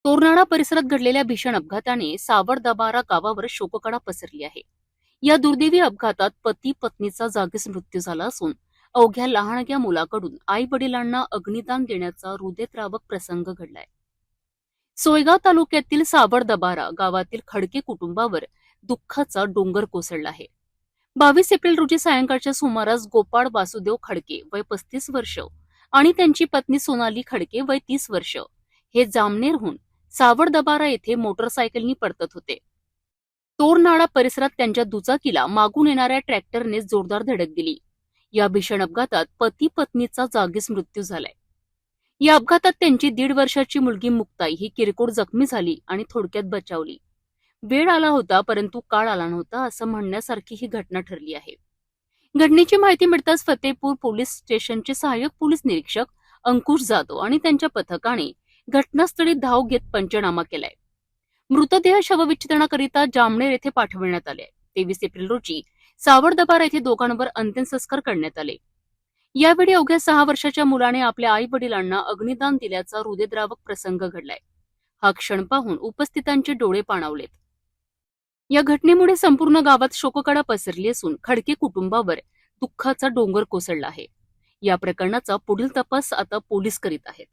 तोरनाळा परिसरात घडलेल्या भीषण अपघाताने सावरदबारा गावावर शोककळा पसरली आहे. या दुर्दैवी अपघातात पती पत्नीचा जागीच मृत्यू झाला असून अवघ्या लहानग्या मुलाकडून आई वडिलांना अग्निदान देण्याचा हृदयद्रावक प्रसंग घडलाय. सोयगाव तालुक्यातील सावरदबारा गावातील खडके कुटुंबावर दुःखाचा डोंगर कोसळला आहे. 22 एप्रिल रोजी सायंकाळच्या सुमारास गोपाळ वासुदेव खडके वय 35 वर्ष आणि त्यांची पत्नी सोनाली खडके वय 30 वर्ष हे जामनेरहून सावरदबारा येथे मोटरसायकलनी परतत होते. तोरनाळा परिसरात त्यांच्या दुचाकीला मागून येणाऱ्या ट्रॅक्टरने जोरदार धडक दिली. या भीषण अपघातात पती पत्नीचा जागीच मृत्यू झालाय. या अपघातात त्यांची 1.5 वर्षाची मुलगी मुक्ताई ही किरकोळ जखमी झाली आणि थोडक्यात बचावली. वेळ आला होता परंतु काळ आला नव्हता असं म्हणण्यासारखी ही घटना ठरली आहे. घटनेची माहिती मिळताच फतेपूर पोलीस स्टेशनचे सहाय्यक पोलीस निरीक्षक अंकुश जाधव आणि त्यांच्या पथकाने घटनास्थळी धाव घेत पंचनामा केलाय. मृतदेह शवविच्छेदनाकरिता जामनेर येथे पाठवण्यात आले. 23 एप्रिल रोजी सावरदबारा येथे दोघांवर अंत्यसंस्कार करण्यात आले. यावेळी अवघ्या 6 वर्षाच्या मुलाने आपल्या आई वडिलांना अग्निदान दिल्याचा हृदयद्रावक प्रसंग घडलाय. हा क्षण पाहून उपस्थितांचे डोळे पाणावलेत. या घटनेमुळे संपूर्ण गावात शोककळा पसरली असून खडके कुटुंबावर दुःखाचा डोंगर कोसळला आहे. या प्रकरणाचा पुढील तपास आता पोलीस करीत आहेत.